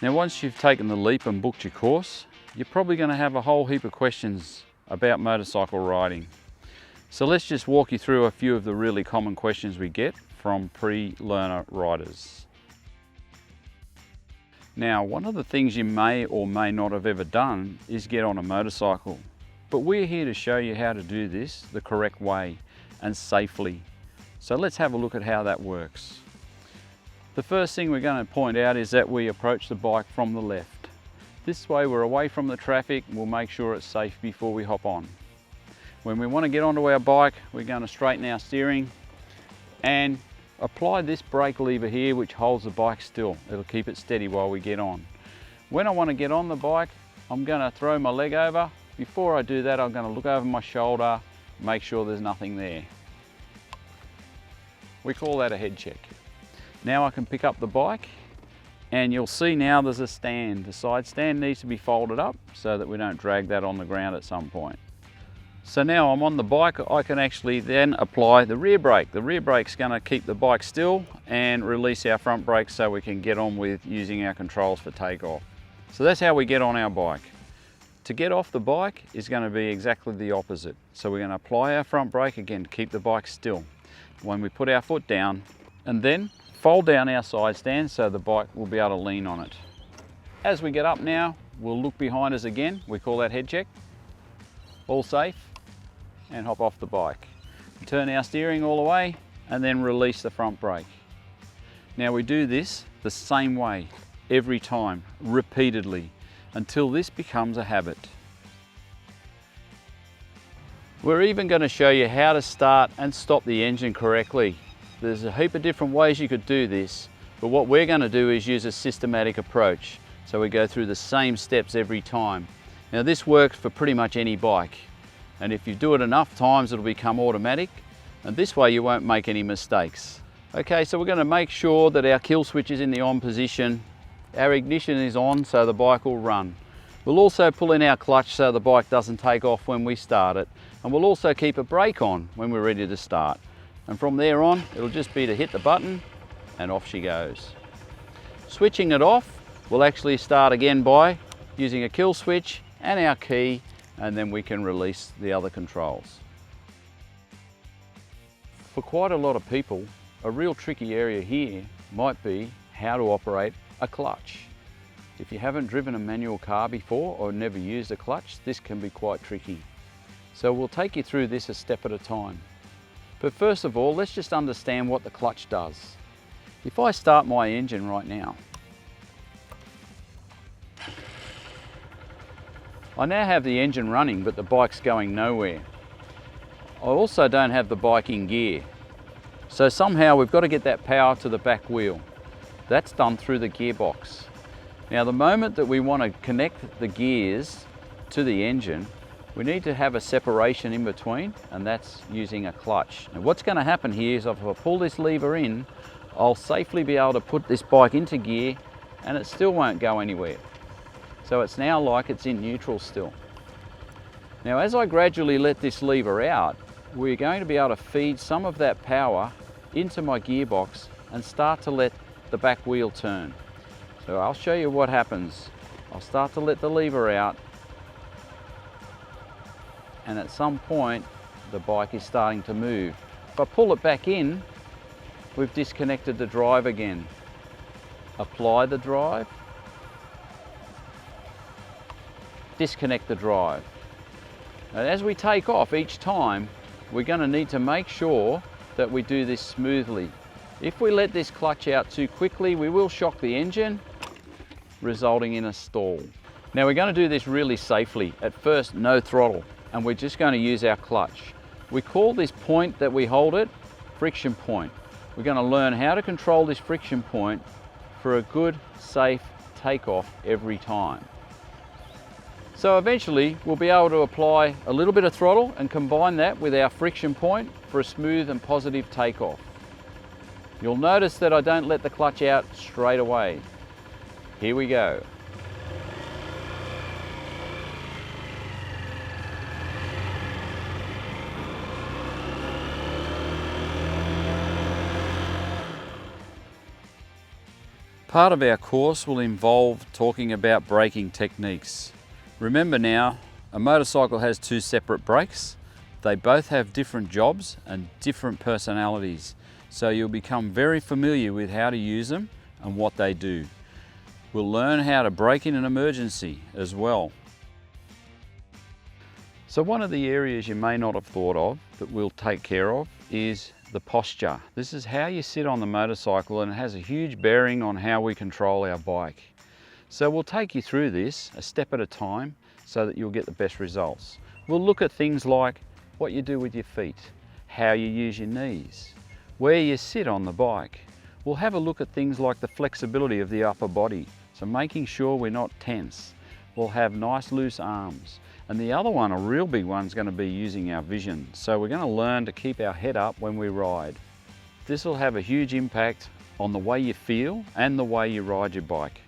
Now once you've taken the leap and booked your course, you're probably going to have a whole heap of questions about motorcycle riding. So let's just walk you through a few of the really common questions we get from pre-learner riders. Now, one of the things you may or may not have ever done is get on a motorcycle, but we're here to show you how to do this the correct way and safely. So let's have a look at how that works. The first thing we're going to point out is that we approach the bike from the left. This way we're away from the traffic and we'll make sure it's safe before we hop on. When we want to get onto our bike, we're going to straighten our steering and apply this brake lever here, which holds the bike still. It'll keep it steady while we get on. When I want to get on the bike, I'm going to throw my leg over. Before I do that, I'm going to look over my shoulder, make sure there's nothing there. We call that a head check. Now I can pick up the bike and you'll see now there's a stand. The side stand needs to be folded up so that we don't drag that on the ground at some point. So now I'm on the bike, I can actually then apply the rear brake. The rear brake's going to keep the bike still and release our front brake so we can get on with using our controls for takeoff. So that's how we get on our bike. To get off the bike is going to be exactly the opposite. So we're going to apply our front brake again to keep the bike still. When we put our foot down and then fold down our side stand so the bike will be able to lean on it. As we get up now, we'll look behind us again. We call that head check. All safe. And hop off the bike. Turn our steering all the way and then release the front brake. Now we do this the same way every time, repeatedly, until this becomes a habit. We're even going to show you how to start and stop the engine correctly. There's a heap of different ways you could do this, but what we're going to do is use a systematic approach. So we go through the same steps every time. Now this works for pretty much any bike. And if you do it enough times, it'll become automatic. And this way you won't make any mistakes. Okay, so we're going to make sure that our kill switch is in the on position. Our ignition is on so the bike will run. We'll also pull in our clutch so the bike doesn't take off when we start it. And we'll also keep a brake on when we're ready to start. And from there on, it'll just be to hit the button and off she goes. Switching it off, we'll actually start again by using a kill switch and our key, and then we can release the other controls. For quite a lot of people, a real tricky area here might be how to operate a clutch. If you haven't driven a manual car before or never used a clutch, this can be quite tricky. So we'll take you through this a step at a time. But first of all, let's just understand what the clutch does. If I start my engine right now, I now have the engine running, but the bike's going nowhere. I also don't have the bike in gear. So somehow we've got to get that power to the back wheel. That's done through the gearbox. Now the moment that we want to connect the gears to the engine, we need to have a separation in between, and that's using a clutch. Now what's going to happen here is if I pull this lever in, I'll safely be able to put this bike into gear and it still won't go anywhere. So it's now like it's in neutral still. Now as I gradually let this lever out, we're going to be able to feed some of that power into my gearbox and start to let the back wheel turn. So I'll show you what happens. I'll start to let the lever out, and at some point the bike is starting to move. If I pull it back in, we've disconnected the drive again. Apply the drive, disconnect the drive. And as we take off each time, we're going to need to make sure that we do this smoothly. If we let this clutch out too quickly, we will shock the engine, resulting in a stall. Now we're going to do this really safely. At first, no throttle, and we're just going to use our clutch. We call this point that we hold it, friction point. We're going to learn how to control this friction point for a good, safe takeoff every time. So eventually we'll be able to apply a little bit of throttle and combine that with our friction point for a smooth and positive takeoff. You'll notice that I don't let the clutch out straight away. Here we go. Part of our course will involve talking about braking techniques. Remember now, a motorcycle has two separate brakes. They both have different jobs and different personalities, so you'll become very familiar with how to use them and what they do. We'll learn how to brake in an emergency as well. So one of the areas you may not have thought of that we'll take care of is the posture. This is how you sit on the motorcycle, and it has a huge bearing on how we control our bike. So we'll take you through this a step at a time so that you'll get the best results. We'll look at things like what you do with your feet, how you use your knees, where you sit on the bike. We'll have a look at things like the flexibility of the upper body, so making sure we're not tense. We'll have nice loose arms. And the other one, a real big one, is going to be using our vision. So we're going to learn to keep our head up when we ride. This will have a huge impact on the way you feel and the way you ride your bike.